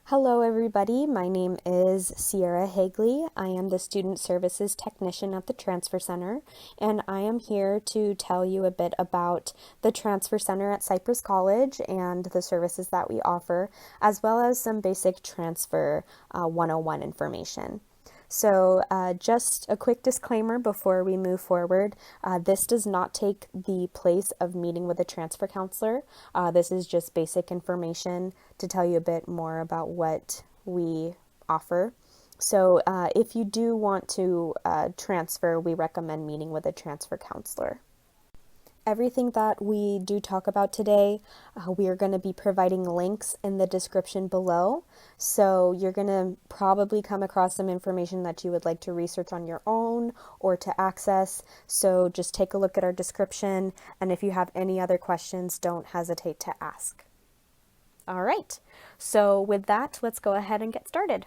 Hello everybody, my name is Sierra Hagley. I am the Student Services Technician at the Transfer Center, and I am here to tell you a bit about the Transfer Center at Cypress College and the services that we offer, as well as some basic transfer 101 information. So just a quick disclaimer before we move forward. This does not take the place of meeting with a transfer counselor. This is just basic information to tell you a bit more about what we offer. So if you do want to transfer, we recommend meeting with a transfer counselor. Everything that we do talk about today, we are going to be providing links in the description below. So you're going to probably come across some information that you would like to research on your own or to access. So just take a look at our description. And if you have any other questions, don't hesitate to ask. All right. So with that, let's go ahead and get started.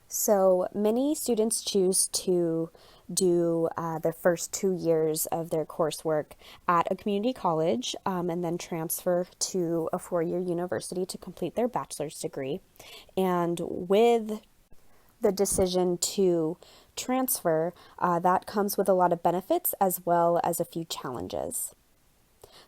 So many students choose to do the first 2 years of their coursework at a community college and then transfer to a four-year university to complete their bachelor's degree. And with the decision to transfer, that comes with a lot of benefits as well as a few challenges.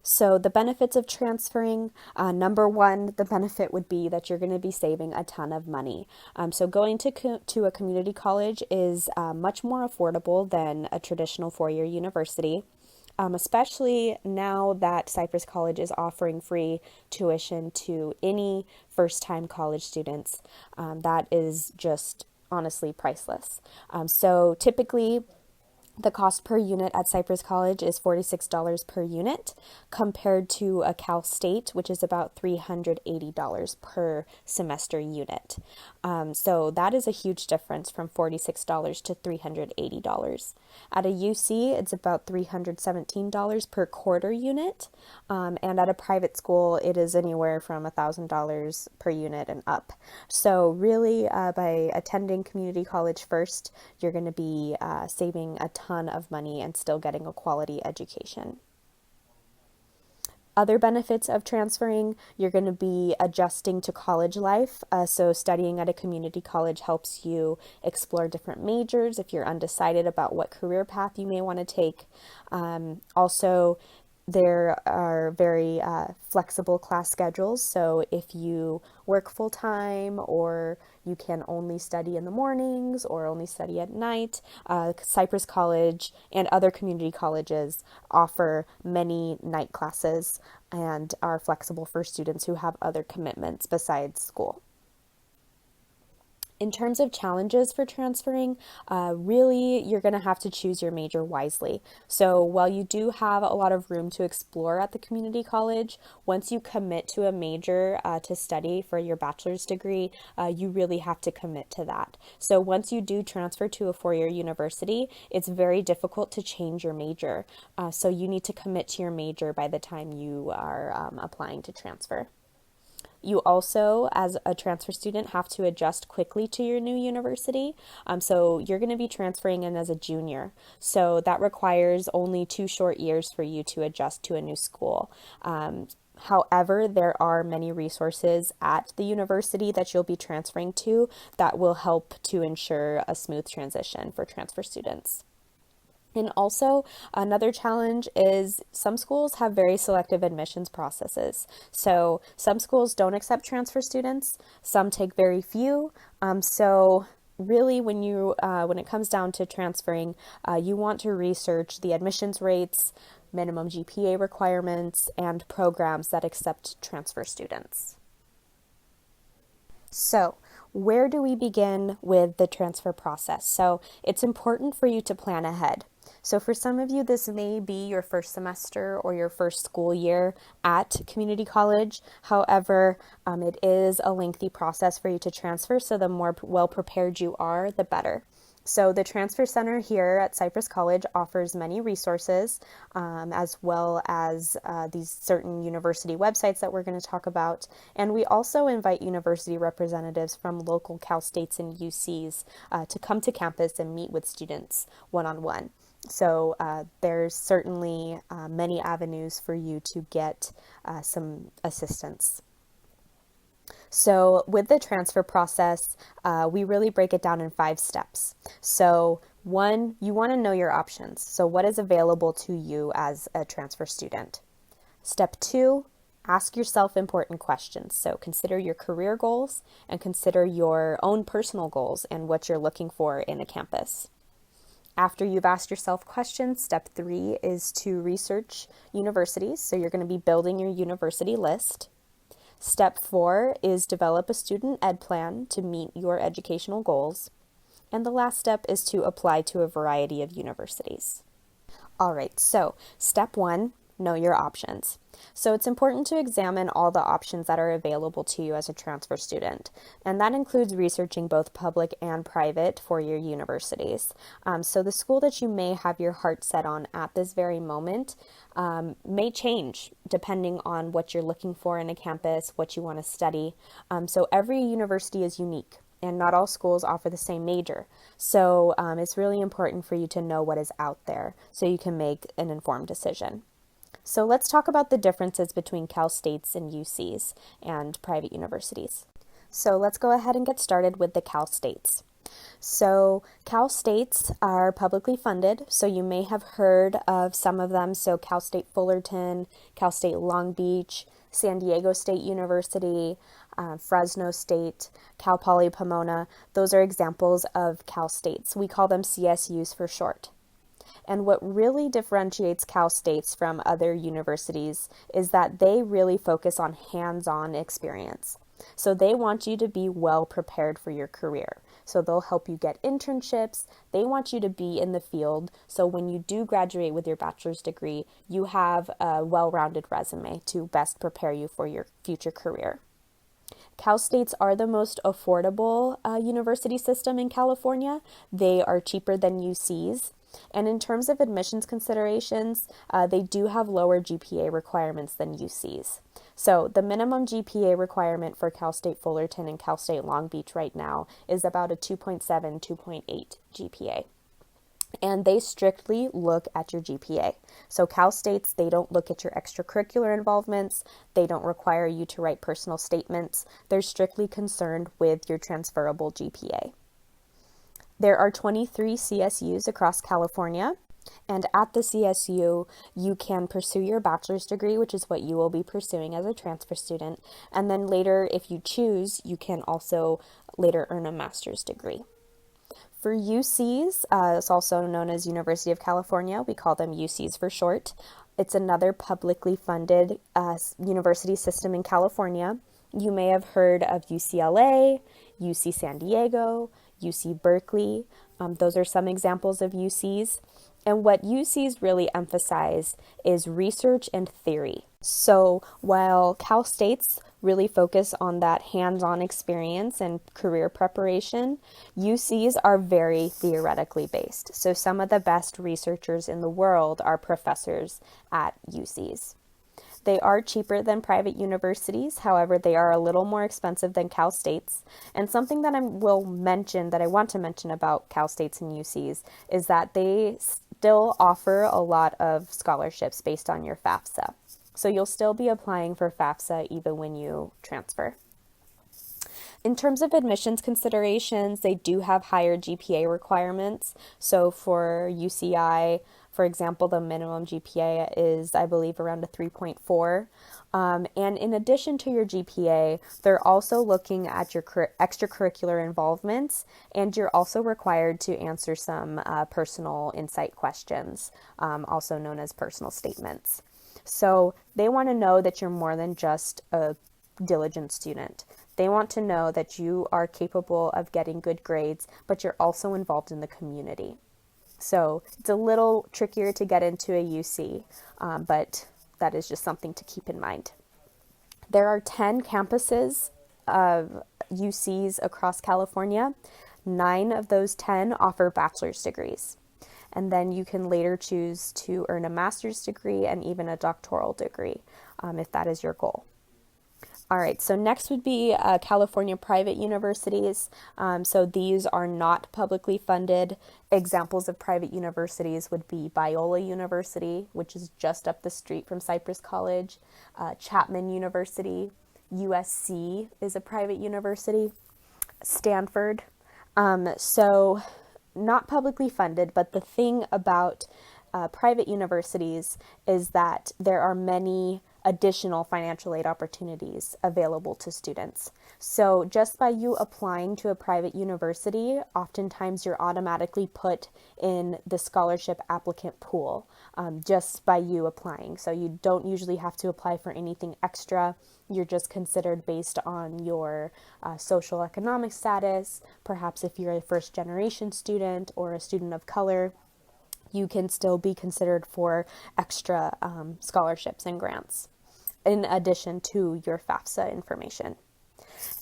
So the benefits of transferring, number one, the benefit would be that you're going to be saving a ton of money. So going to a community college is much more affordable than a traditional four-year university, especially now that Cypress College is offering free tuition to any first-time college students. That is just honestly priceless. So typically, the cost per unit at Cypress College is $46 per unit compared to a Cal State, which is about $380 per semester unit. So that is a huge difference from $46 to $380. At a UC, it's about $317 per quarter unit. And at a private school, it is anywhere from $1,000 per unit and up. So really, by attending community college first, you're going to be saving a ton of money and still getting a quality education. Other benefits of transferring, you're going to be adjusting to college life. So studying at a community college helps you explore different majors if you're undecided about what career path you may want to take. Also, there are very flexible class schedules, so if you work full-time or you can only study in the mornings or only study at night, Cypress College and other community colleges offer many night classes and are flexible for students who have other commitments besides school. In terms of challenges for transferring, really you're going to have to choose your major wisely. So while you do have a lot of room to explore at the community college, once you commit to a major to study for your bachelor's degree, you really have to commit to that. So once you do transfer to a four-year university, it's very difficult to change your major. So you need to commit to your major by the time you are applying to transfer. You also, as a transfer student, have to adjust quickly to your new university. So you're going to be transferring in as a junior. So that requires only 2 short years for you to adjust to a new school. However, there are many resources at the university that you'll be transferring to that will help to ensure a smooth transition for transfer students. And also, another challenge is some schools have very selective admissions processes. So some schools don't accept transfer students, some take very few. So really, when it comes down to transferring, you want to research the admissions rates, minimum GPA requirements, and programs that accept transfer students. So, where do we begin with the transfer process? So, it's important for you to plan ahead. So for some of you, this may be your first semester or your first school year at community college. However, it is a lengthy process for you to transfer, so the more well prepared you are, the better. So the Transfer Center here at Cypress College offers many resources, as well as these certain university websites that we're going to talk about. And we also invite university representatives from local Cal States and UCs to come to campus and meet with students one-on-one. So there's certainly many avenues for you to get some assistance. So with the transfer process, we really break it down in 5 steps. So one, you want to know your options. So what is available to you as a transfer student? Step 2, ask yourself important questions. So consider your career goals and consider your own personal goals and what you're looking for in a campus. After you've asked yourself questions, step 3 is to research universities. So you're going to be building your university list. Step 4 is develop a student ed plan to meet your educational goals. And the last step is to apply to a variety of universities. All right, so step 1, know your options. So it's important to examine all the options that are available to you as a transfer student, and that includes researching both public and private four-year universities. So the school that you may have your heart set on at this very moment may change depending on what you're looking for in a campus, what you want to study. So every university is unique, and not all schools offer the same major. So it's really important for you to know what is out there so you can make an informed decision. So let's talk about the differences between Cal States and UCs and private universities. So let's go ahead and get started with the Cal States. So Cal States are publicly funded, so you may have heard of some of them. So Cal State Fullerton, Cal State Long Beach, San Diego State University, Fresno State, Cal Poly Pomona. Those are examples of Cal States. We call them CSUs for short. And what really differentiates Cal States from other universities is that they really focus on hands-on experience. So they want you to be well prepared for your career. So they'll help you get internships. They want you to be in the field. So when you do graduate with your bachelor's degree, you have a well-rounded resume to best prepare you for your future career. Cal States are the most affordable university system in California. They are cheaper than UCs. And in terms of admissions considerations, they do have lower GPA requirements than UCs. So the minimum GPA requirement for Cal State Fullerton and Cal State Long Beach right now is about a 2.7, 2.8 GPA. And they strictly look at your GPA. So Cal States, they don't look at your extracurricular involvements. They don't require you to write personal statements. They're strictly concerned with your transferable GPA. There are 23 CSUs across California, and at the CSU, you can pursue your bachelor's degree, which is what you will be pursuing as a transfer student, and then later, if you choose, you can also later earn a master's degree. For UCs, it's also known as University of California. We call them UCs for short. It's another publicly funded university system in California. You may have heard of UCLA, UC San Diego, UC Berkeley. Those are some examples of UCs. And what UCs really emphasize is research and theory. So while Cal States really focus on that hands-on experience and career preparation, UCs are very theoretically based. So some of the best researchers in the world are professors at UCs. They are cheaper than private universities. However, they are a little more expensive than Cal States. And something that I want to mention about Cal States and UCs is that they still offer a lot of scholarships based on your FAFSA. So you'll still be applying for FAFSA even when you transfer. In terms of admissions considerations, they do have higher GPA requirements. So for UCI, for example, the minimum GPA is, I believe, around a 3.4. And in addition to your GPA, they're also looking at your extracurricular involvements, and you're also required to answer some personal insight questions, also known as personal statements. So they want to know that you're more than just a diligent student. They want to know that you are capable of getting good grades, but you're also involved in the community. So it's a little trickier to get into a UC, but that is just something to keep in mind. There are 10 campuses of UCs across California. 9 of those 10 offer bachelor's degrees. And then you can later choose to earn a master's degree and even a doctoral degree if that is your goal. All right, so next would be California private universities. So these are not publicly funded. Examples of private universities would be Biola University, which is just up the street from Cypress College, Chapman University, USC is a private university. Stanford. So not publicly funded, but the thing about private universities is that there are many additional financial aid opportunities available to students. So just by you applying to a private university, oftentimes you're automatically put in the scholarship applicant pool just by you applying. So you don't usually have to apply for anything extra. You're just considered based on your social economic status. Perhaps if you're a first generation student or a student of color, you can still be considered for extra scholarships and grants in addition to your FAFSA information.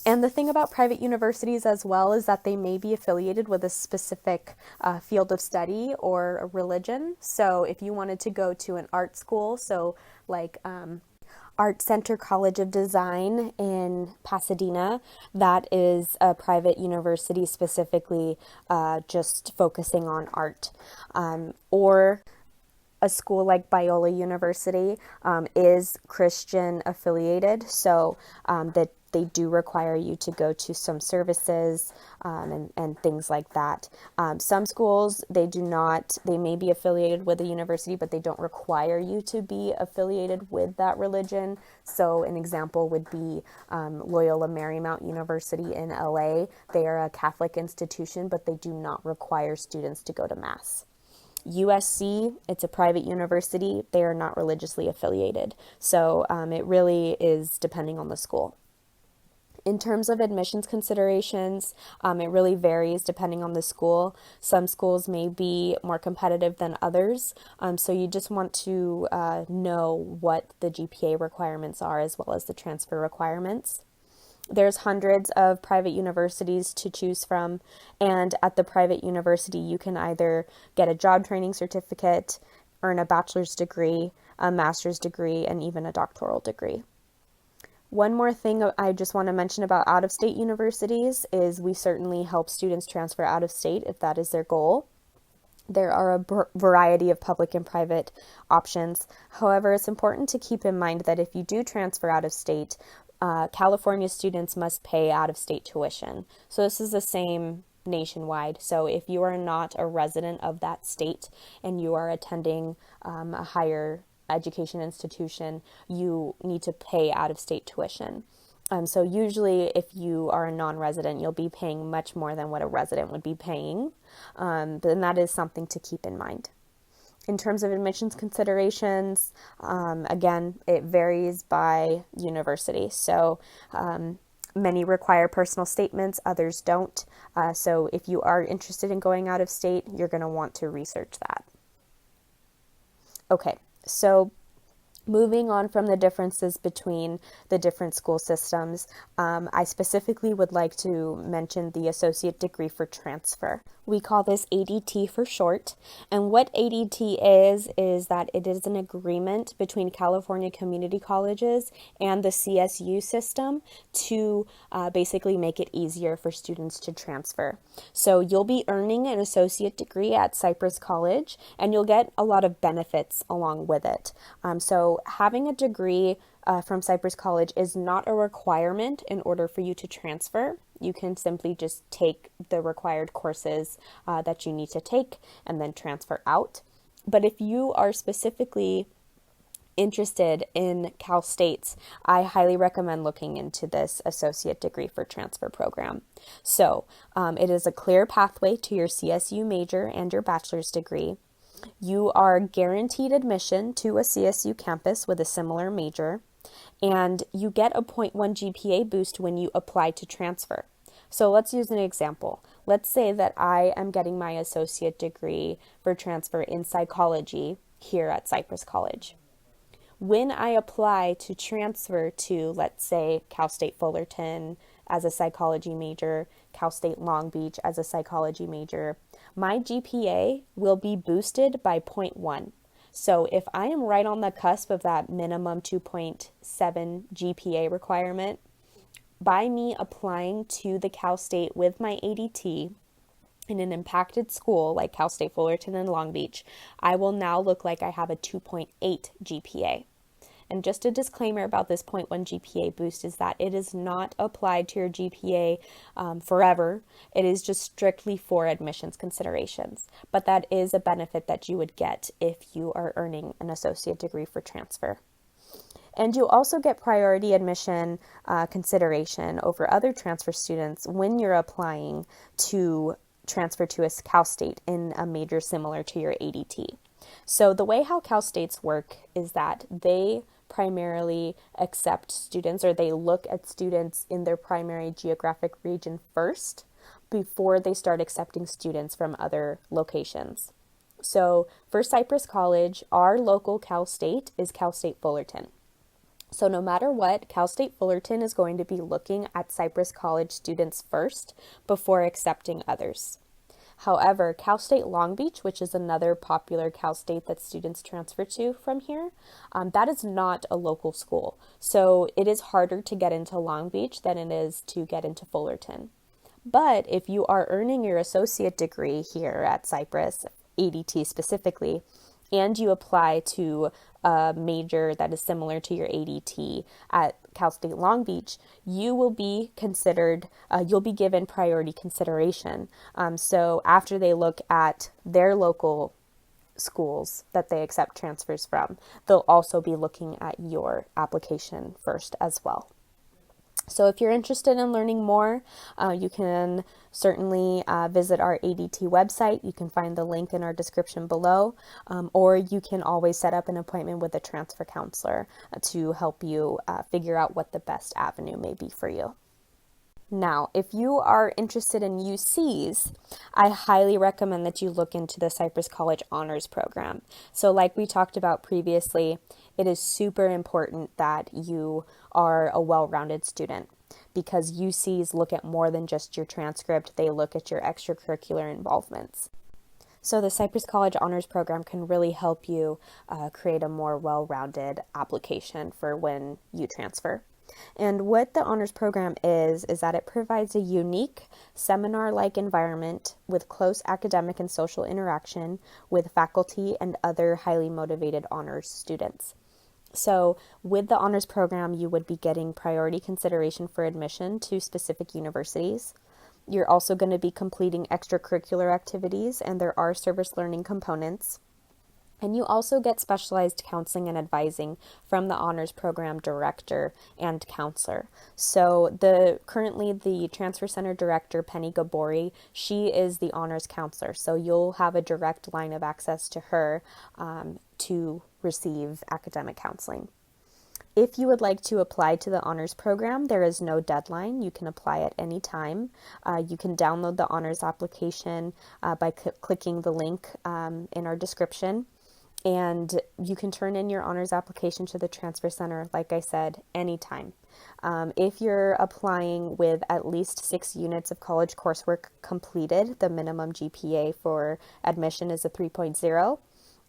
And the thing about private universities as well is that they may be affiliated with a specific field of study or a religion. So if you wanted to go to an art school, so like Art Center College of Design in Pasadena, that is a private university specifically just focusing on art. Or a school like Biola University is Christian affiliated, so that they do require you to go to some services and things like that. Some schools, they do not, they may be affiliated with a university, but they don't require you to be affiliated with that religion. So an example would be Loyola Marymount University in LA. They are a Catholic institution, but they do not require students to go to Mass. USC, it's a private university. They are not religiously affiliated. So it really is depending on the school. In terms of admissions considerations, it really varies depending on the school. Some schools may be more competitive than others, so you just want to know what the GPA requirements are as well as the transfer requirements. There's hundreds of private universities to choose from, and at the private university you can either get a job training certificate, earn a bachelor's degree, a master's degree, and even a doctoral degree. One more thing I just want to mention about out-of-state universities is we certainly help students transfer out of state if that is their goal. There are a variety of public and private options. However, it's important to keep in mind that if you do transfer out of state, California students must pay out-of-state tuition. So this is the same nationwide. So if you are not a resident of that state and you are attending a higher education institution, you need to pay out-of-state tuition. So usually if you are a non-resident, you'll be paying much more than what a resident would be paying. But that is something to keep in mind. In terms of admissions considerations, again, it varies by university. So many require personal statements, others don't. So if you are interested in going out of state, you're going to want to research that. Okay, so moving on from the differences between the different school systems, I specifically would like to mention the Associate Degree for Transfer. We call this ADT for short, and what ADT is that it is an agreement between California community colleges and the CSU system to basically make it easier for students to transfer. So you'll be earning an associate degree at Cypress College, and you'll get a lot of benefits along with it. So having a degree from Cypress College is not a requirement in order for you to transfer. You can simply just take the required courses that you need to take and then transfer out. But if you are specifically interested in Cal State's, I highly recommend looking into this Associate Degree for Transfer program. So it is a clear pathway to your CSU major and your bachelor's degree. You are guaranteed admission to a CSU campus with a similar major, and you get a 0.1 GPA boost when you apply to transfer. So let's use an example. Let's say that I am getting my associate degree for transfer in psychology here at Cypress College. When I apply to transfer to, let's say, Cal State Fullerton as a psychology major, Cal State Long Beach as a psychology major, my GPA will be boosted by 0.1. So if I am right on the cusp of that minimum 2.7 GPA requirement, by me applying to the Cal State with my ADT in an impacted school like Cal State Fullerton and Long Beach, I will now look like I have a 2.8 GPA. And just a disclaimer about this 0.1 GPA boost is that it is not applied to your GPA forever. It is just strictly for admissions considerations. But that is a benefit that you would get if you are earning an associate degree for transfer. And you also get priority admission consideration over other transfer students when you're applying to transfer to a Cal State in a major similar to your ADT. So the way how Cal States work is that they primarily accept students, or they look at students in their primary geographic region first before they start accepting students from other locations. So for Cypress College, our local Cal State is Cal State Fullerton. So no matter what, Cal State Fullerton is going to be looking at Cypress College students first before accepting others. However, Cal State Long Beach, which is another popular Cal State that students transfer to from here, that is not a local school. So it is harder to get into Long Beach than it is to get into Fullerton. But if you are earning your associate degree here at Cypress, ADT specifically, and you apply to a major that is similar to your ADT at Cal State Long Beach, you will be considered, you'll be given priority consideration. So after they look at their local schools that they accept transfers from, they'll also be looking at your application first as well. So if you're interested in learning more, you can certainly visit our ADT website. You can find the link in our description below, or you can always set up an appointment with a transfer counselor to help you figure out what the best avenue may be for you. Now, if you are interested in UCs, I highly recommend that you look into the Cypress College Honors Program. So like we talked about previously, it is super important that you are a well-rounded student, because UCs look at more than just your transcript. They look at your extracurricular involvements. So the Cypress College Honors Program can really help you create a more well-rounded application for when you transfer. And what the honors program is that it provides a unique seminar-like environment with close academic and social interaction with faculty and other highly motivated honors students. So with the honors program, you would be getting priority consideration for admission to specific universities. You're also going to be completing extracurricular activities, and there are service learning components. And you also get specialized counseling and advising from the honors program director and counselor. So currently the transfer center director, Penny Gabori, she is the honors counselor. So you'll have a direct line of access to her to receive academic counseling. If you would like to apply to the honors program, there is no deadline. You can apply at any time. You can download the honors application by clicking the link in our description. And you can turn in your honors application to the transfer center, like I said, anytime. If you're applying with at least 6 units of college coursework completed, the minimum GPA for admission is a 3.0.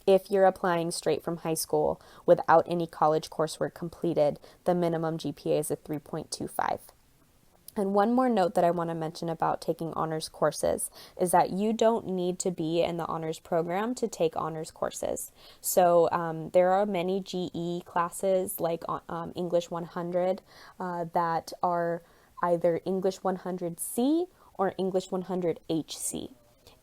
If you're applying straight from high school without any college coursework completed, the minimum GPA is a 3.25. And one more note that I want to mention about taking honors courses is that you don't need to be in the honors program to take honors courses. So there are many GE classes like English 100 that are either English 100C or English 100 HC.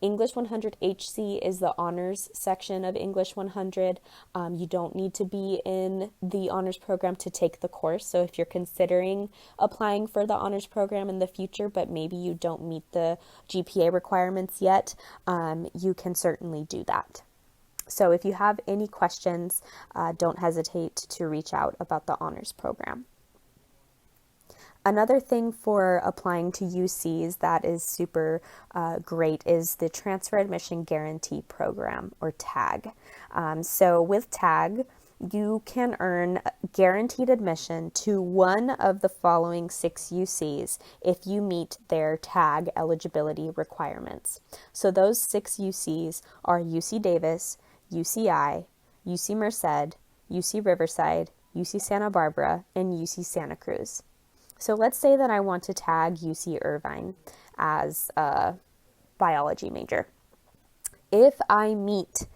English 100 HC is the honors section of English 100. You don't need to be in the honors program to take the course. So if you're considering applying for the honors program in the future, but maybe you don't meet the GPA requirements yet, you can certainly do that. So if you have any questions, don't hesitate to reach out about the honors program. Another thing for applying to UCs that is super great is the Transfer Admission Guarantee Program, or TAG. So with TAG, you can earn guaranteed admission to one of the following 6 UCs if you meet their TAG eligibility requirements. So those 6 UCs are UC Davis, UCI, UC Merced, UC Riverside, UC Santa Barbara, and UC Santa Cruz. So let's say that I want to tag UC Irvine as a biology major. If I meet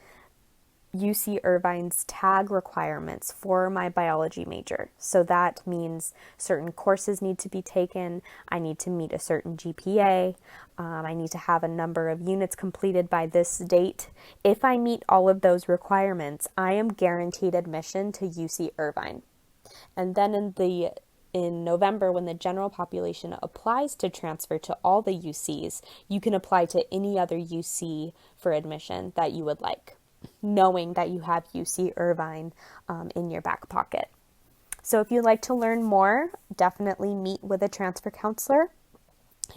UC Irvine's tag requirements for my biology major. So that means certain courses need to be taken. I need to meet a certain GPA. I need to have a number of units completed by this date. If I meet all of those requirements, I am guaranteed admission to UC Irvine. And then in November, when the general population applies to transfer to all the UCs, you can apply to any other UC for admission that you would like, knowing that you have UC Irvine in your back pocket. So if you'd like to learn more, definitely meet with a transfer counselor.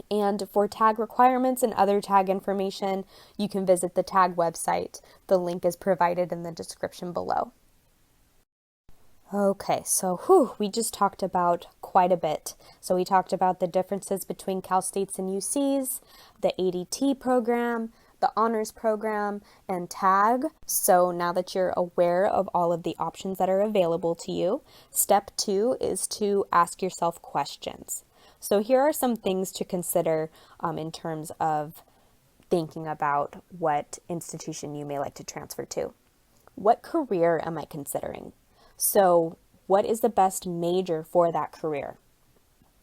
And for tag requirements and other tag information, you can visit the tag website. The link is provided in the description below. Okay, so we just talked about quite a bit. So we talked about the differences between Cal States and UCs, the ADT program, the honors program, and tag. So now that you're aware of all of the options that are available to you, step 2 is to ask yourself questions. So here are some things to consider in terms of thinking about what institution you may like to transfer to. What career am I considering? So what is the best major for that career?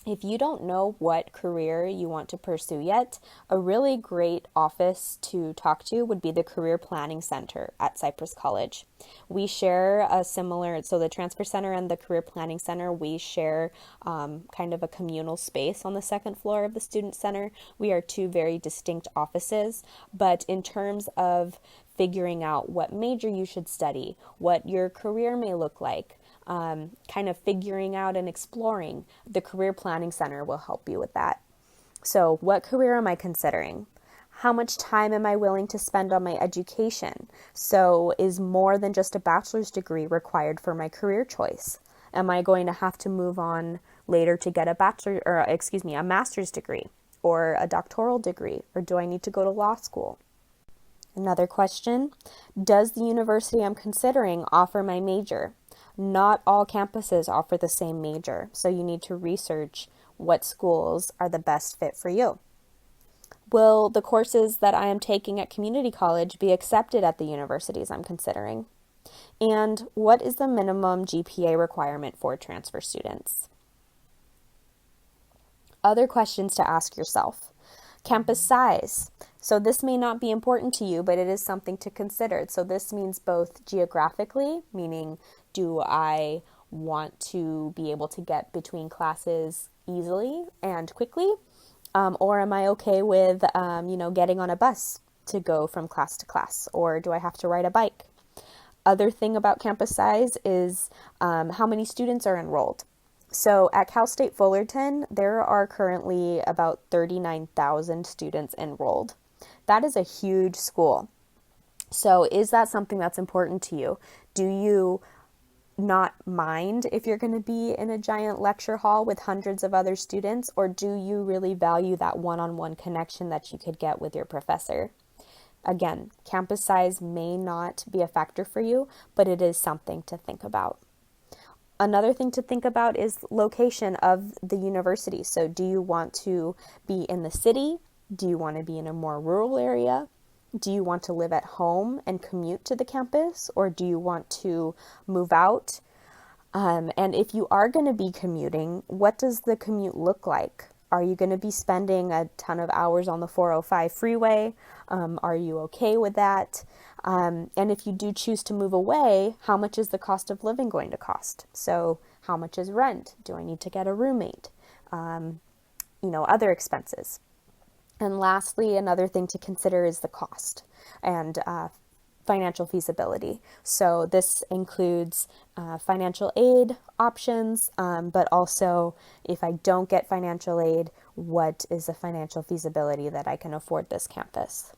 If you don't know what career you want to pursue yet, a really great office to talk to would be the Career Planning Center at Cypress College. We share so the Transfer Center and the Career Planning Center, we share kind of a communal space on the second floor of the Student Center. We are two very distinct offices, but in terms of figuring out what major you should study, what your career may look like, kind of figuring out and exploring, the Career Planning Center will help you with that. So what career am I considering? How much time am I willing to spend on my education? So is more than just a bachelor's degree required for my career choice? Am I going to have to move on later to get a master's degree or a doctoral degree, or do I need to go to law school? Another question, does the university I'm considering offer my major? Not all campuses offer the same major, so you need to research what schools are the best fit for you. Will the courses that I am taking at community college be accepted at the universities I'm considering? And what is the minimum GPA requirement for transfer students? Other questions to ask yourself. Campus size. So this may not be important to you, but it is something to consider. So this means both geographically, meaning do I want to be able to get between classes easily and quickly? Or am I okay with, getting on a bus to go from class to class? Or do I have to ride a bike? Other thing about campus size is how many students are enrolled. So at Cal State Fullerton, there are currently about 39,000 students enrolled. That is a huge school. So is that something that's important to you? Do you not mind if you're going to be in a giant lecture hall with hundreds of other students, or do you really value that one-on-one connection that you could get with your professor? Again, campus size may not be a factor for you, but it is something to think about. Another thing to think about is location of the university. So do you want to be in the city? Do you want to be in a more rural area? Do you want to live at home and commute to the campus? Or do you want to move out? And if you are going to be commuting, what does the commute look like? Are you going to be spending a ton of hours on the 405 freeway? Are you okay with that? And if you do choose to move away, how much is the cost of living going to cost? So how much is rent? Do I need to get a roommate? Other expenses. And lastly, another thing to consider is the cost and financial feasibility. So this includes financial aid options, but also if I don't get financial aid, what is the financial feasibility that I can afford this campus?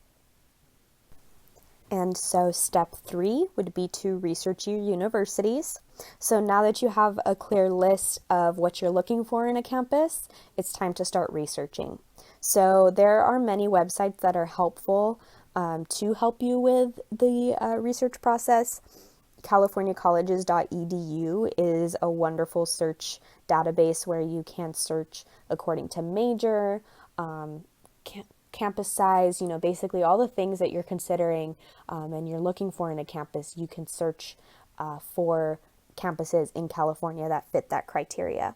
And so step 3 would be to research your universities. So now that you have a clear list of what you're looking for in a campus, it's time to start researching. So there are many websites that are helpful to help you with the research process. CaliforniaColleges.edu is a wonderful search database where you can search according to major, campus size, basically all the things that you're considering and you're looking for in a campus, you can search for campuses in California that fit that criteria.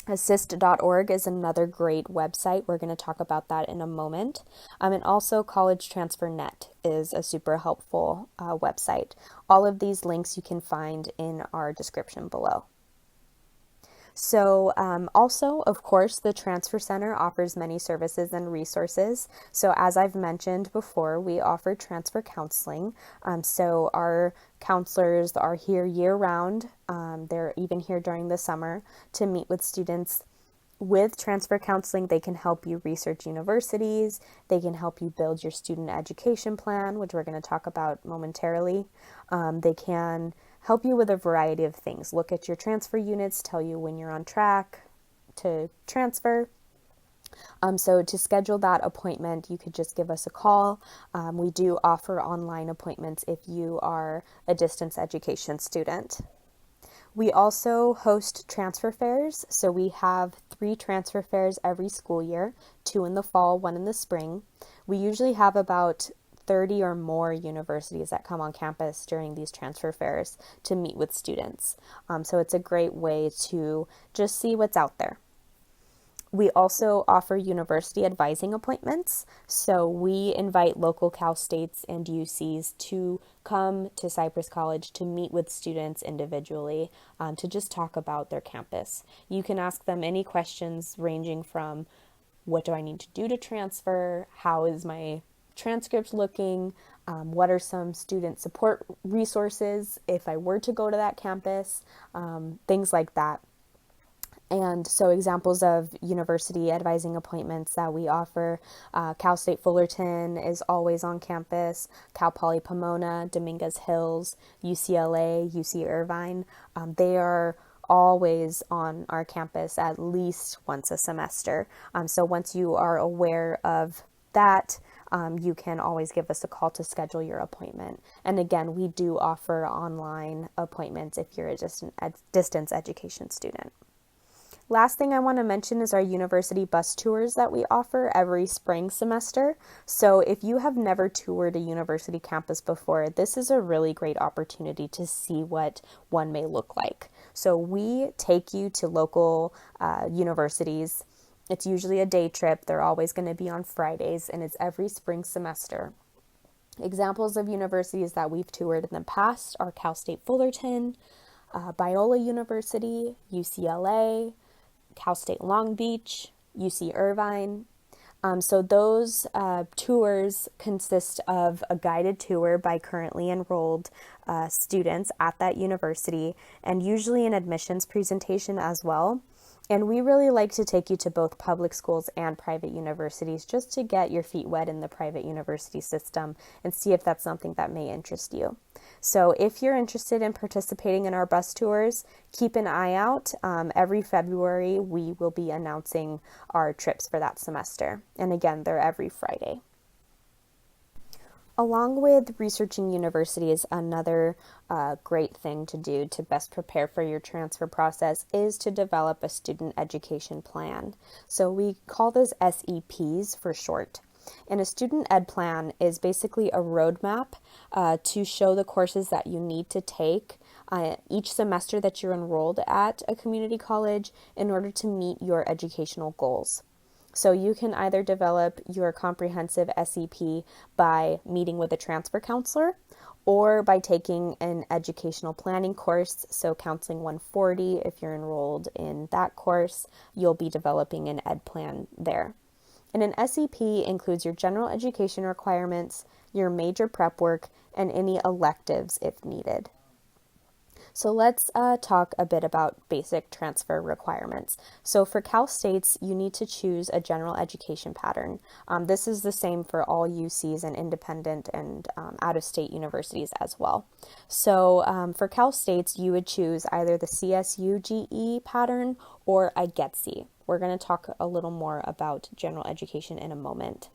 Assist.org is another great website. We're going to talk about that in a moment. And also College Transfer Net is a super helpful website. All of these links you can find in our description below. So also, of course, the Transfer Center offers many services and resources. So as I've mentioned before, we offer transfer counseling. So our counselors are here year-round. They're even here during the summer to meet with students. With transfer counseling, they can help you research universities. They can help you build your student education plan, which we're going to talk about momentarily. They can help you with a variety of things. Look at your transfer units, tell you when you're on track to transfer. So to schedule that appointment, you could just give us a call. We do offer online appointments if you are a distance education student. We also host transfer fairs. So we have 3 transfer fairs every school year, 2 in the fall, 1 in the spring. We usually have about 30 or more universities that come on campus during these transfer fairs to meet with students. So it's a great way to just see what's out there. We also offer university advising appointments. So we invite local Cal States and UCs to come to Cypress College to meet with students individually to just talk about their campus. You can ask them any questions ranging from what do I need to do to transfer? How is my transcript looking? What are some student support resources if I were to go to that campus? Things like that. And so examples of university advising appointments that we offer, Cal State Fullerton is always on campus, Cal Poly Pomona, Dominguez Hills, UCLA, UC Irvine, they are always on our campus at least once a semester. So once you are aware of that, you can always give us a call to schedule your appointment. And again, we do offer online appointments if you're a distance education student. Last thing I want to mention is our university bus tours that we offer every spring semester. So if you have never toured a university campus before, this is a really great opportunity to see what one may look like. So we take you to local universities. It's usually a day trip. They're always going to be on Fridays, and it's every spring semester. Examples of universities that we've toured in the past are Cal State Fullerton, Biola University, UCLA, Cal State Long Beach, UC Irvine. So those tours consist of a guided tour by currently enrolled students at that university, and usually an admissions presentation as well. And we really like to take you to both public schools and private universities just to get your feet wet in the private university system and see if that's something that may interest you. So if you're interested in participating in our bus tours, keep an eye out. Every February, we will be announcing our trips for that semester. And again, they're every Friday. Along with researching universities, another great thing to do to best prepare for your transfer process is to develop a student education plan. So we call those SEPs for short. And a student ed plan is basically a roadmap to show the courses that you need to take each semester that you're enrolled at a community college in order to meet your educational goals. So you can either develop your comprehensive SEP by meeting with a transfer counselor or by taking an educational planning course. So Counseling 140, if you're enrolled in that course, you'll be developing an ed plan there. And an SEP includes your general education requirements, your major prep work, and any electives if needed. So let's talk a bit about basic transfer requirements. So for Cal States, you need to choose a general education pattern. This is the same for all UCs and independent and out-of-state universities as well. So for Cal States, you would choose either the CSU-GE pattern or IGETC. We're going to talk a little more about general education in a moment.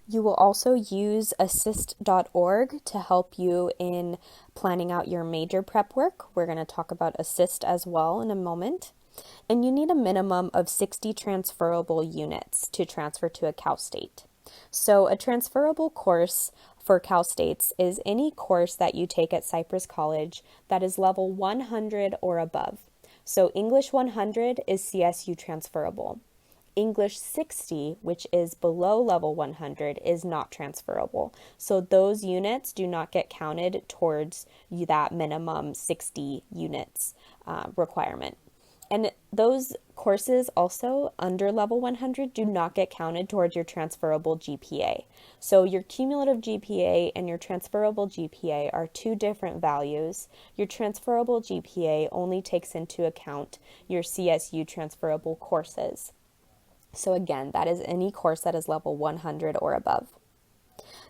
You will also use assist.org to help you in planning out your major prep work. We're going to talk about assist as well in a moment. And you need a minimum of 60 transferable units to transfer to a Cal State. So a transferable course for Cal States is any course that you take at Cypress College that is level 100 or above. So English 100 is CSU transferable. English 60, which is below level 100, is not transferable. So those units do not get counted towards that minimum 60 units requirement. And those courses also under level 100 do not get counted towards your transferable GPA. So your cumulative GPA and your transferable GPA are two different values. Your transferable GPA only takes into account your CSU transferable courses. So again, that is any course that is level 100 or above.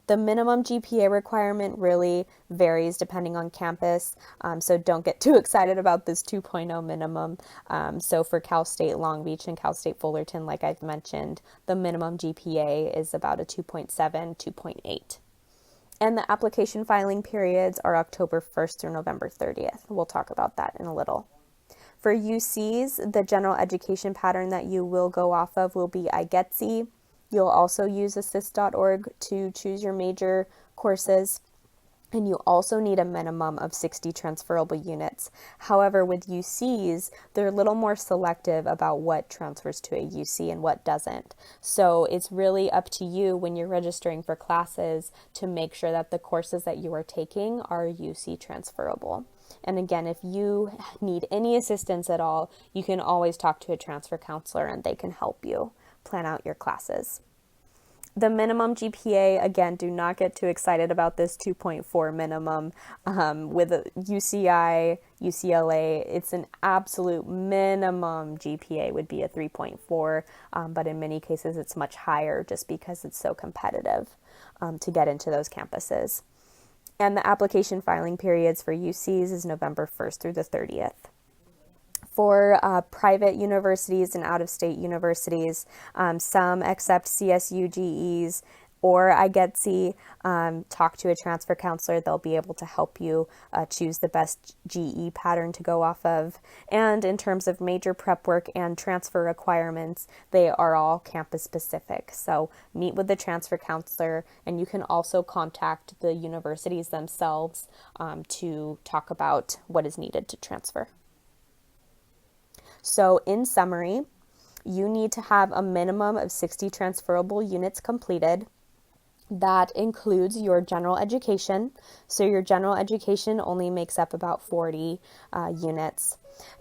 The minimum GPA requirement really varies depending on campus, so don't get too excited about this 2.0 minimum. So for Cal State Long Beach and Cal State Fullerton, like I've mentioned, the minimum GPA is about a 2.7, 2.8. And the application filing periods are October 1st through November 30th. We'll talk about that in a little. For UCs, the general education pattern that you will go off of will be IGETC. You'll also use assist.org to choose your major courses, and you also need a minimum of 60 transferable units. However, with UCs, they're a little more selective about what transfers to a UC and what doesn't. So it's really up to you when you're registering for classes to make sure that the courses that you are taking are UC transferable. And again, if you need any assistance at all, you can always talk to a transfer counselor and they can help you plan out your classes. The minimum GPA, again, do not get too excited about this 2.4 minimum. With UCI, UCLA, it's an absolute minimum GPA would be a 3.4, but in many cases it's much higher just because it's so competitive to get into those campuses. And the application filing periods for UCs is November 1st through the 30th. For private universities and out-of-state universities, some accept CSU GEs or IGETC. Talk to a transfer counselor. They'll be able to help you choose the best GE pattern to go off of. And in terms of major prep work and transfer requirements, they are all campus specific. So meet with the transfer counselor, and you can also contact the universities themselves to talk about what is needed to transfer. So in summary, you need to have a minimum of 60 transferable units completed. That includes your general education. So your general education only makes up about 40 units.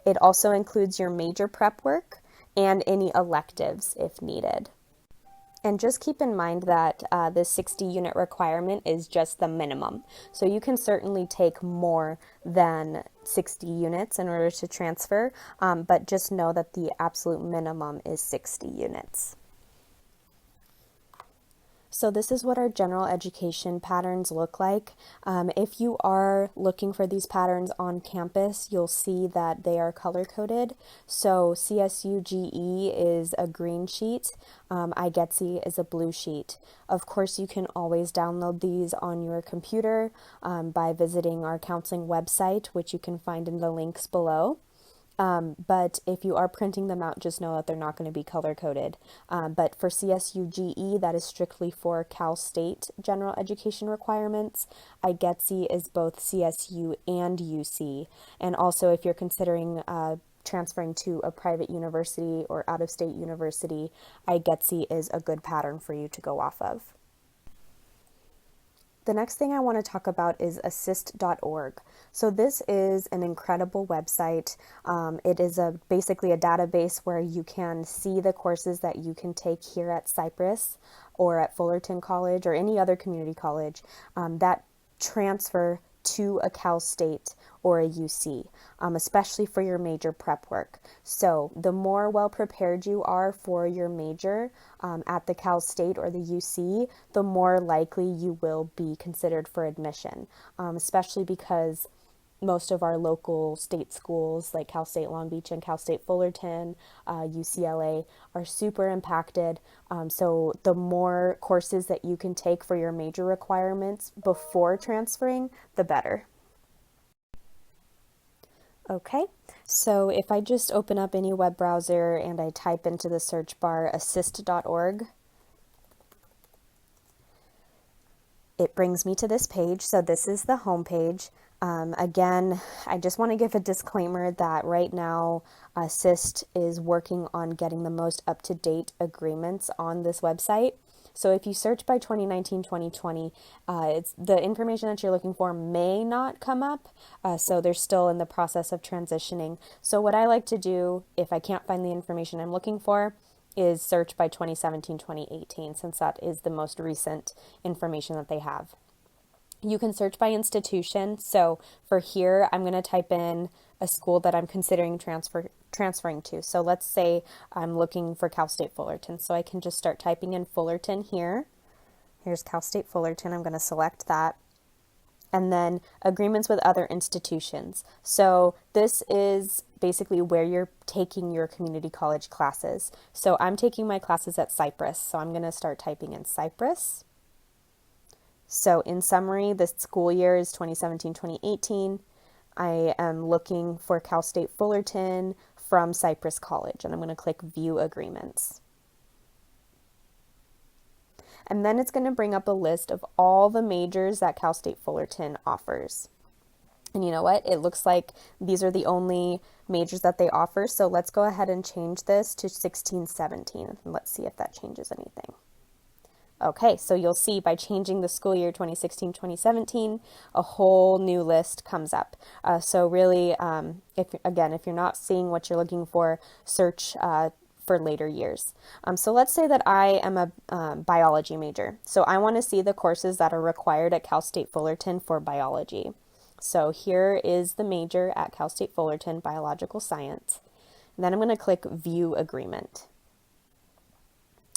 It also includes your major prep work and any electives if needed. And just keep in mind that the 60 unit requirement is just the minimum. So you can certainly take more than 60 units in order to transfer, but just know that the absolute minimum is 60 units. So this is what our general education patterns look like. If you are looking for these patterns on campus, you'll see that they are color-coded. So CSU GE is a green sheet, IGETC is a blue sheet. Of course, you can always download these on your computer by visiting our counseling website, which you can find in the links below. But if you are printing them out, just know that they're not going to be color-coded. But for CSU GE, that is strictly for Cal State general education requirements. IGETC is both CSU and UC. And also, if you're considering transferring to a private university or out-of-state university, IGETC is a good pattern for you to go off of. The next thing I want to talk about is assist.org. So this is an incredible website. It is basically a database where you can see the courses that you can take here at Cypress or at Fullerton College or any other community college that transfer to a Cal State or a UC, especially for your major prep work. So the more well prepared you are for your major at the Cal State or the UC, the more likely you will be considered for admission, especially because most of our local state schools like Cal State Long Beach and Cal State Fullerton, UCLA are super impacted. So the more courses that you can take for your major requirements before transferring, the better. Okay, So if I just open up any web browser and I type into the search bar assist.org, it brings me to this page. So this is the home page. Again, I just want to give a disclaimer that right now Assist is working on getting the most up-to-date agreements on this website. So if you search by 2019-2020, it's the information that you're looking for may not come up. So they're still in the process of transitioning. So what I like to do if I can't find the information I'm looking for is search by 2017-2018, since that is the most recent information that they have. You can search by institution. So for here, I'm going to type in a school that I'm considering transferring to. So let's say I'm looking for Cal State Fullerton. So I can just start typing in Fullerton here. Here's Cal State Fullerton. I'm going to select that. And then agreements with other institutions. So this is basically where you're taking your community college classes. So I'm taking my classes at Cypress. So I'm going to start typing in Cypress. So in summary, the school year is 2017-2018. I am looking for Cal State Fullerton from Cypress College, and I'm going to click View Agreements. And then it's going to bring up a list of all the majors that Cal State Fullerton offers. And you know what? It looks like these are the only majors that they offer. So let's go ahead and change this to 16-17, and let's see if that changes anything. Okay, so you'll see by changing the school year 2016-2017, a whole new list comes up. So really, if you're not seeing what you're looking for, search for later years. So let's say that I am a biology major. So I want to see the courses that are required at Cal State Fullerton for biology. So here is the major at Cal State Fullerton, Biological Science. And then I'm going to click View Agreement.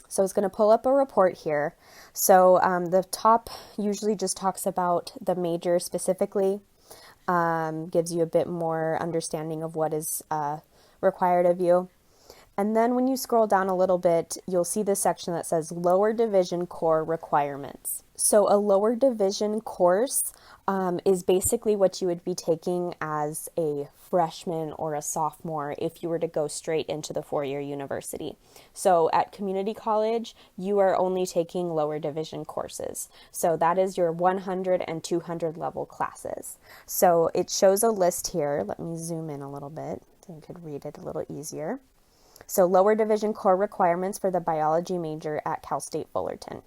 So it's going to pull up a report here. So the top usually just talks about the major specifically, gives you a bit more understanding of what is required of you. And then when you scroll down a little bit, you'll see this section that says Lower Division Core Requirements. So a lower division course is basically what you would be taking as a freshman or a sophomore if you were to go straight into the four-year university. So at community college, you are only taking lower division courses. So that is your 100 and 200 level classes. So it shows a list here. Let me zoom in a little bit so you could read it a little easier. So lower division core requirements for the biology major at Cal State Fullerton.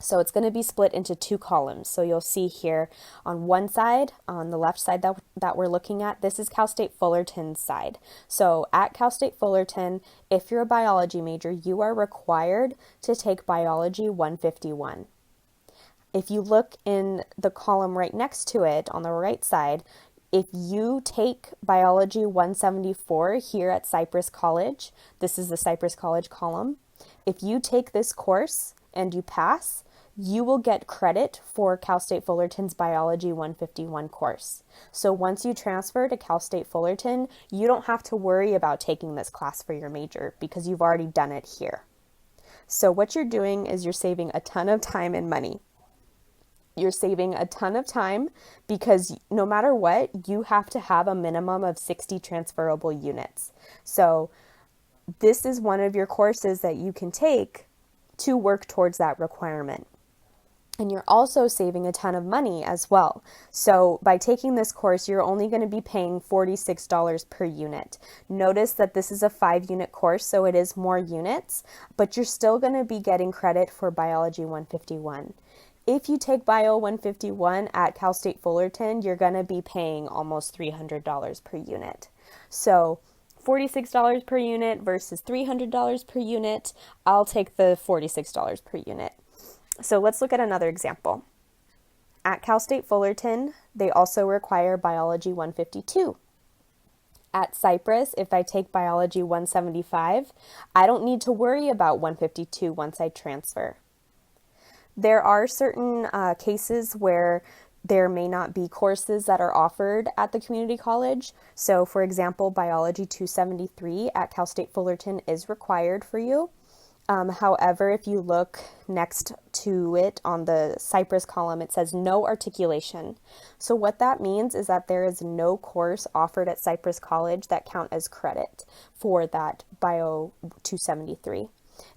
So it's going to be split into two columns. So you'll see here on one side, on the left side that we're looking at, this is Cal State Fullerton's side. So at Cal State Fullerton, if you're a biology major, you are required to take Biology 151. If you look in the column right next to it on the right side, if you take Biology 174 here at Cypress College, this is the Cypress College column, if you take this course and you pass, you will get credit for Cal State Fullerton's Biology 151 course. So once you transfer to Cal State Fullerton, you don't have to worry about taking this class for your major because you've already done it here. So what you're doing is you're saving a ton of time and money. You're saving a ton of time because no matter what, you have to have a minimum of 60 transferable units. So this is one of your courses that you can take to work towards that requirement. And you're also saving a ton of money as well. So by taking this course, you're only going to be paying $46 per unit. Notice that this is a 5-unit course, so it is more units, but you're still going to be getting credit for Biology 151. If you take Bio 151 at Cal State Fullerton, you're going to be paying almost $300 per unit. So $46 per unit versus $300 per unit, I'll take the $46 per unit. So let's look at another example. At Cal State Fullerton, they also require Biology 152. At Cypress, if I take Biology 175, I don't need to worry about 152 once I transfer. There are certain cases where there may not be courses that are offered at the community college. So for example, Biology 273 at Cal State Fullerton is required for you. However, if you look next to it on the Cypress column, it says no articulation. So what that means is that there is no course offered at Cypress College that count as credit for that Bio 273.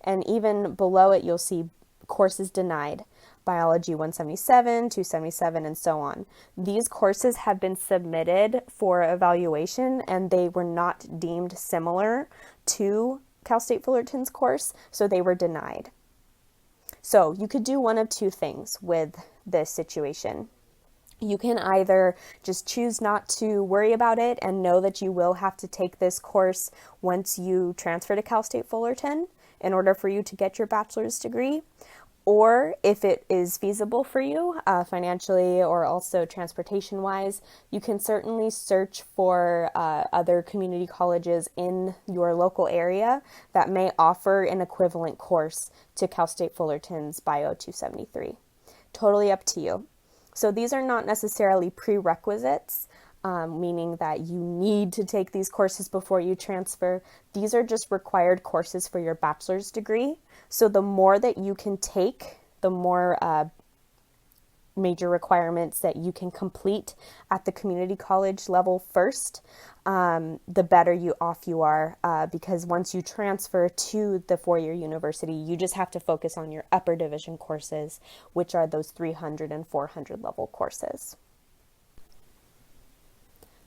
And even below it, you'll see courses denied. Biology 177, 277, and so on. These courses have been submitted for evaluation and they were not deemed similar to Cal State Fullerton's course, so they were denied. So you could do one of two things with this situation. You can either just choose not to worry about it and know that you will have to take this course once you transfer to Cal State Fullerton in order for you to get your bachelor's degree. Or if it is feasible for you financially or also transportation-wise, you can certainly search for other community colleges in your local area that may offer an equivalent course to Cal State Fullerton's Bio 273. Totally up to you. So these are not necessarily prerequisites, meaning that you need to take these courses before you transfer. These are just required courses for your bachelor's degree. So the more that you can take, the more major requirements that you can complete at the community college level first, the better off you are, because once you transfer to the four-year university, you just have to focus on your upper division courses, which are those 300 and 400 level courses.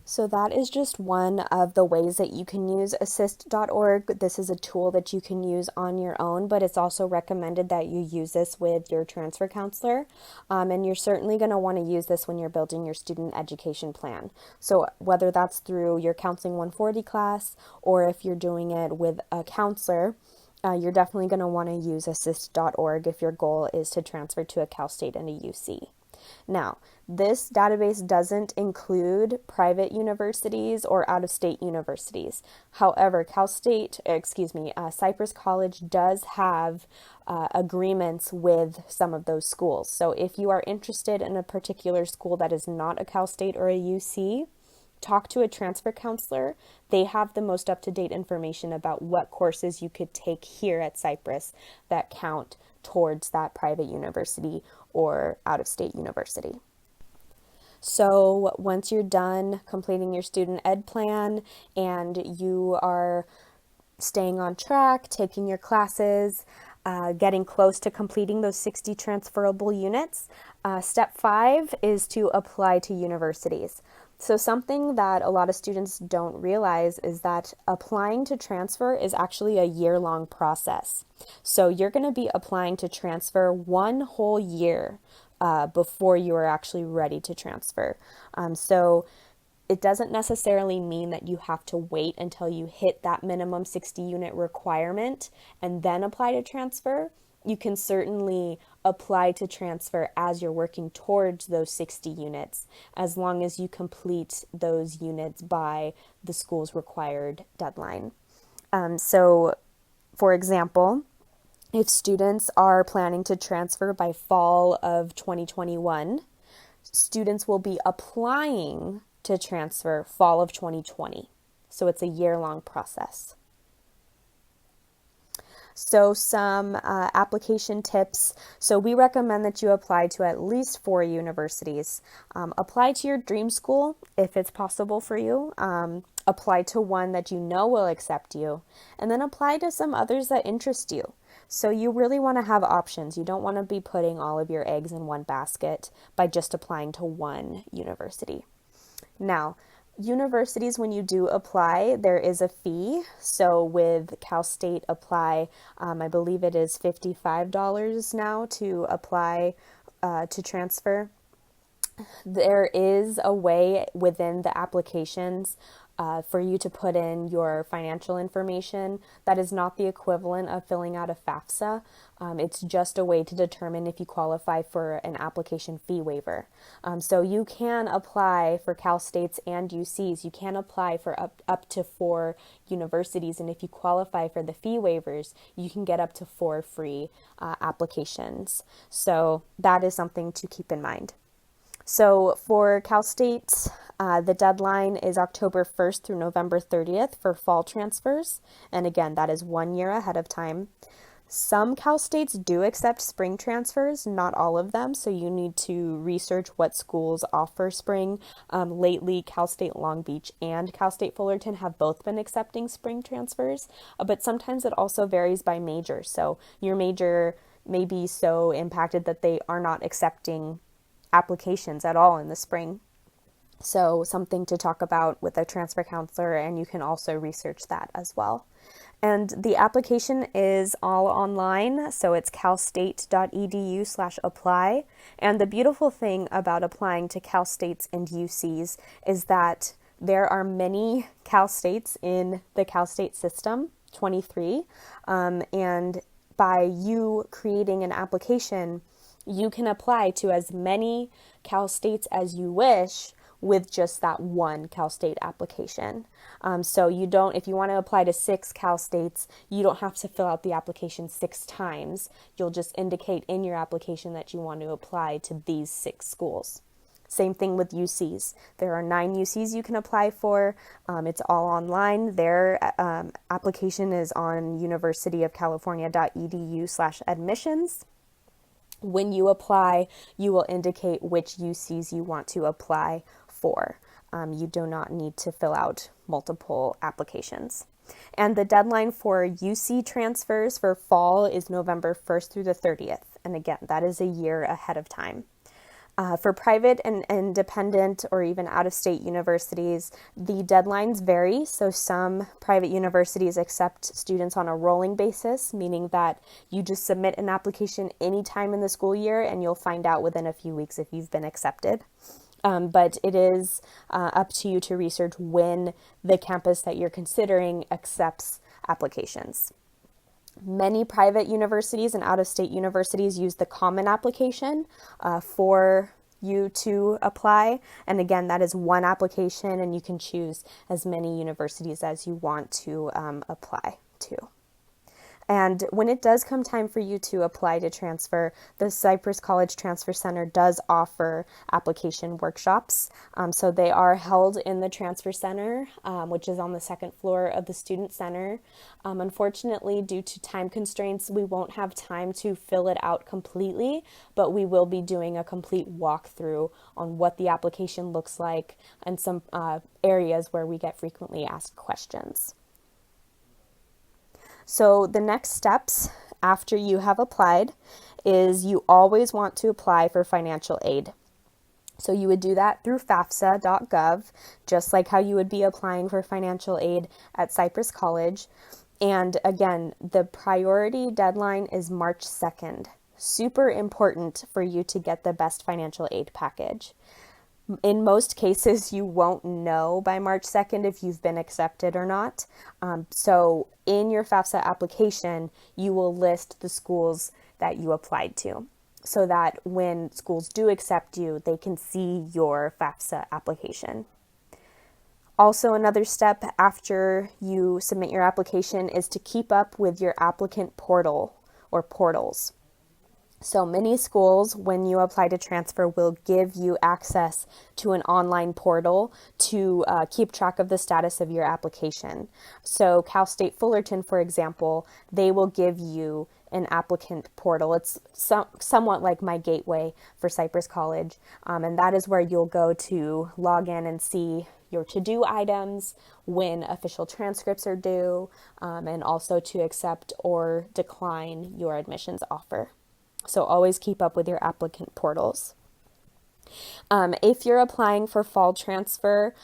So that is just one of the ways that you can use assist.org. This is a tool that you can use on your own, but it's also recommended that you use this with your transfer counselor. And you're certainly going to want to use this when you're building your student education plan. So whether that's through your Counseling 140 class or if you're doing it with a counselor, you're definitely going to want to use assist.org if your goal is to transfer to a Cal State and a UC. Now, this database doesn't include private universities or out-of-state universities. However, Cypress College does have agreements with some of those schools. So if you are interested in a particular school that is not a Cal State or a UC, talk to a transfer counselor. They have the most up-to-date information about what courses you could take here at Cypress that count towards that private university or out-of-state university. So once you're done completing your student ed plan and you are staying on track, taking your classes, getting close to completing those 60 transferable units, step 5 is to apply to universities. So something that a lot of students don't realize is that applying to transfer is actually a year-long process. So you're going to be applying to transfer one whole year before you are actually ready to transfer. So it doesn't necessarily mean that you have to wait until you hit that minimum 60 unit requirement and then apply to transfer. You can certainly apply to transfer as you're working towards those 60 units, as long as you complete those units by the school's required deadline. So, for example, if students are planning to transfer by fall of 2021, students will be applying to transfer fall of 2020. So it's a year-long process. So some application tips. So we recommend that you apply to at least 4 universities. Apply to your dream school if it's possible for you. Apply to one that you know will accept you. And then apply to some others that interest you. So you really want to have options. You don't want to be putting all of your eggs in one basket by just applying to one university. Now, universities, when you do apply, there is a fee. So with Cal State Apply, I believe it is $55 now to apply to transfer. There is a way within the applications for you to put in your financial information. That is not the equivalent of filling out a FAFSA. It's just a way to determine if you qualify for an application fee waiver. So you can apply for Cal States and UCs. You can apply for up to 4 universities, and if you qualify for the fee waivers, you can get up to 4 free applications. So that is something to keep in mind. So for Cal State, the deadline is October 1st through November 30th for fall transfers. And again, that is 1 year ahead of time. Some Cal States do accept spring transfers, not all of them, so you need to research what schools offer spring. Lately, Cal State Long Beach and Cal State Fullerton have both been accepting spring transfers, but sometimes it also varies by major. So your major may be so impacted that they are not accepting applications at all in the spring. So something to talk about with a transfer counselor, and you can also research that as well. And the application is all online, so it's calstate.edu/apply. And the beautiful thing about applying to Cal States and UCs is that there are many Cal States in the Cal State system, 23, and by you creating an application, you can apply to as many Cal States as you wish with just that one Cal State application. So you don't, if you want to apply to 6 Cal States, you don't have to fill out the application 6 times. You'll just indicate in your application that you want to apply to these 6 schools. Same thing with UCs. There are 9 UCs you can apply for. It's all online. Their application is on universityofcalifornia.edu/admissions. When you apply, you will indicate which UCs you want to apply for. You do not need to fill out multiple applications. And the deadline for UC transfers for fall is November 1st through the 30th. And again, that is a year ahead of time. For private and independent or even out-of-state universities, the deadlines vary. So some private universities accept students on a rolling basis, meaning that you just submit an application anytime in the school year and you'll find out within a few weeks if you've been accepted. But it is up to you to research when the campus that you're considering accepts applications. Many private universities and out-of-state universities use the common application for you to apply. And again, that is one application, and you can choose as many universities as you want to apply to. And when it does come time for you to apply to transfer, the Cypress College Transfer Center does offer application workshops. So they are held in the Transfer Center, which is on the 2nd floor of the Student Center. Unfortunately, due to time constraints, we won't have time to fill it out completely, but we will be doing a complete walkthrough on what the application looks like and some areas where we get frequently asked questions. So the next steps after you have applied is you always want to apply for financial aid. So you would do that through FAFSA.gov, just like how you would be applying for financial aid at Cypress College. And again, the priority deadline is March 2nd. Super important for you to get the best financial aid package. In most cases, you won't know by March 2nd if you've been accepted or not. So in your FAFSA application, you will list the schools that you applied to so that when schools do accept you, they can see your FAFSA application. Also, another step after you submit your application is to keep up with your applicant portal or portals. So many schools, when you apply to transfer, will give you access to an online portal to keep track of the status of your application. So Cal State Fullerton, for example, they will give you an applicant portal. It's somewhat like My Gateway for Cypress College, and that is where you'll go to log in and see your to-do items, when official transcripts are due, and also to accept or decline your admissions offer. So always keep up with your applicant portals. If you're applying for fall transfer,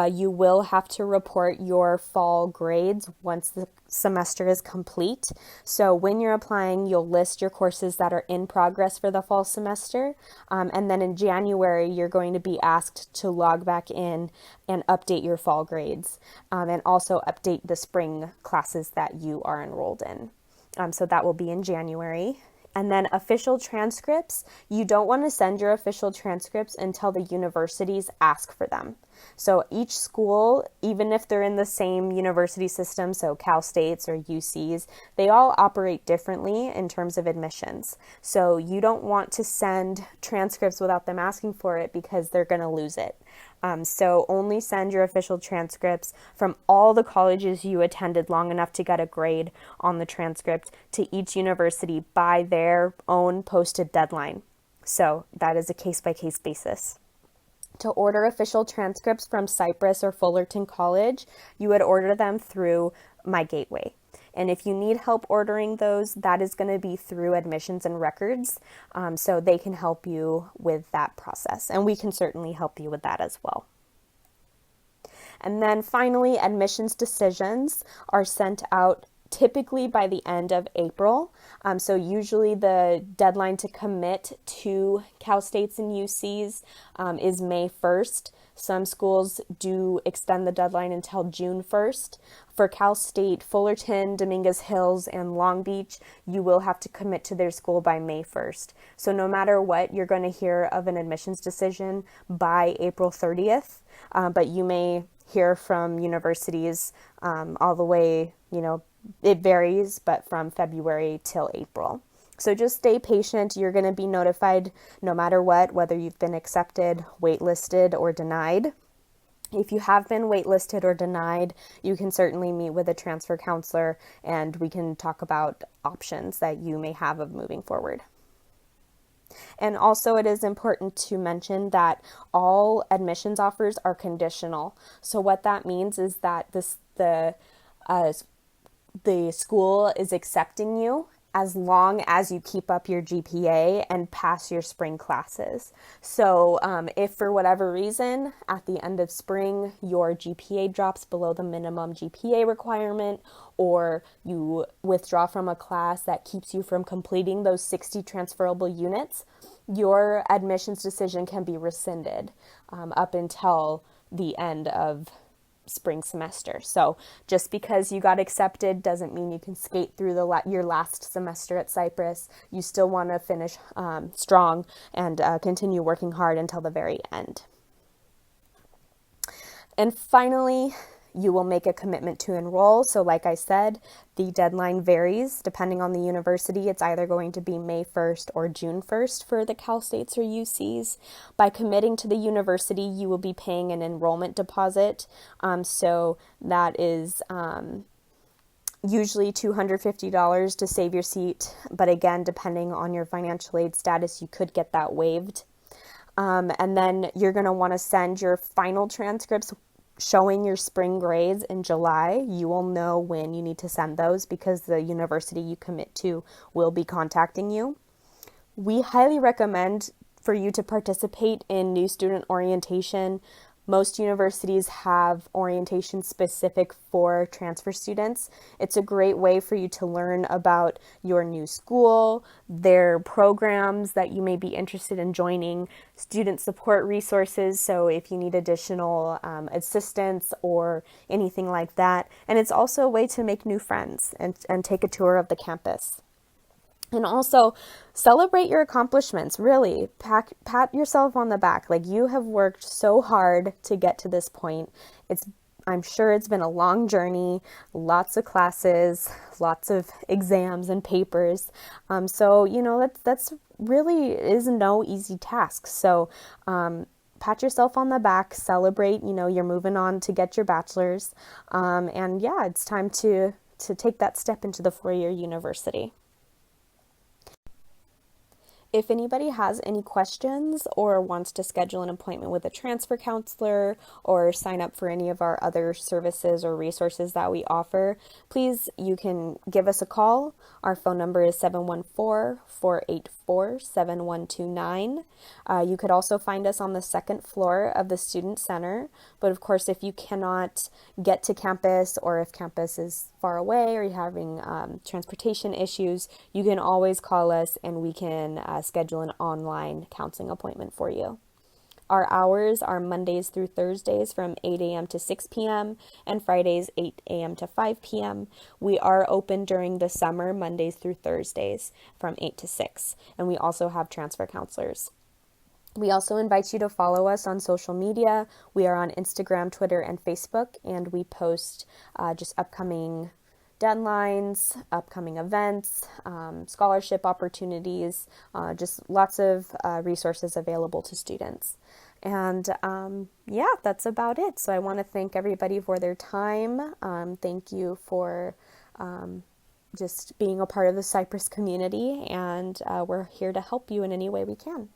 you will have to report your fall grades once the semester is complete. So when you're applying, you'll list your courses that are in progress for the fall semester. And then in January, you're going to be asked to log back in and update your fall grades, and also update the spring classes that you are enrolled in. So that will be in January. And then official transcripts, you don't want to send your official transcripts until the universities ask for them. So each school, even if they're in the same university system, so Cal States or UCs, they all operate differently in terms of admissions. So you don't want to send transcripts without them asking for it because they're going to lose it. So only send your official transcripts from all the colleges you attended long enough to get a grade on the transcript to each university by their own posted deadline. So that is a case-by-case basis. To order official transcripts from Cypress or Fullerton College, you would order them through My Gateway. And if you need help ordering those, that is going to be through admissions and records. So they can help you with that process. And we can certainly help you with that as well. And then finally, admissions decisions are sent out typically by the end of April. So usually the deadline to commit to Cal States and UCs is May 1st. Some schools do extend the deadline until June 1st. For Cal State, Fullerton, Dominguez Hills, and Long Beach, you will have to commit to their school by May 1st. So no matter what, you're going to hear of an admissions decision by April 30th, but you may hear from universities all the way, it varies, but from February till April. So just stay patient. You're going to be notified no matter what, whether you've been accepted, waitlisted, or denied. If you have been waitlisted or denied, you can certainly meet with a transfer counselor and we can talk about options that you may have of moving forward. And also it is important to mention that all admissions offers are conditional. So what that means is that the school is accepting you as long as you keep up your GPA and pass your spring classes. So if for whatever reason at the end of spring your GPA drops below the minimum GPA requirement, or you withdraw from a class that keeps you from completing those 60 transferable units, your admissions decision can be rescinded up until the end of spring semester. So just because you got accepted doesn't mean you can skate through your last semester at Cypress. You still want to finish strong and continue working hard until the very end. And finally, you will make a commitment to enroll. So like I said, the deadline varies depending on the university. It's either going to be May 1st or June 1st for the Cal States or UCs. By committing to the university, you will be paying an enrollment deposit. So that is usually $250 to save your seat. But again, depending on your financial aid status, you could get that waived. And then you're going to want to send your final transcripts showing your spring grades in July. You will know when you need to send those because the university you commit to will be contacting you. We highly recommend for you to participate in new student orientation. Most universities have orientation specific for transfer students. It's a great way for you to learn about your new school, their programs that you may be interested in joining, student support resources, so if you need additional assistance or anything like that. And it's also a way to make new friends and take a tour of the campus. And also celebrate your accomplishments, really. Pat yourself on the back. Like, you have worked so hard to get to this point. I'm sure it's been a long journey, lots of classes, lots of exams and papers. So, that's really is no easy task. So, pat yourself on the back, celebrate, you're moving on to get your bachelor's. And yeah, it's time to take that step into the four-year university. If anybody has any questions or wants to schedule an appointment with a transfer counselor or sign up for any of our other services or resources that we offer, please, you can give us a call. Our phone number is 714-484-7129. You could also find us on the second floor of the Student Center. But of course, if you cannot get to campus or if campus is far away or you're having transportation issues, you can always call us and we can schedule an online counseling appointment for you. Our hours are Mondays through Thursdays from 8 a.m. to 6 p.m. and Fridays 8 a.m. to 5 p.m. We are open during the summer, Mondays through Thursdays from 8 to 6. And we also have transfer counselors. We also invite you to follow us on social media. We are on Instagram, Twitter, and Facebook, and we post just upcoming deadlines, upcoming events, scholarship opportunities, just lots of resources available to students. And yeah, that's about it. So I want to thank everybody for their time. Thank you for just being a part of the Cypress community, and we're here to help you in any way we can.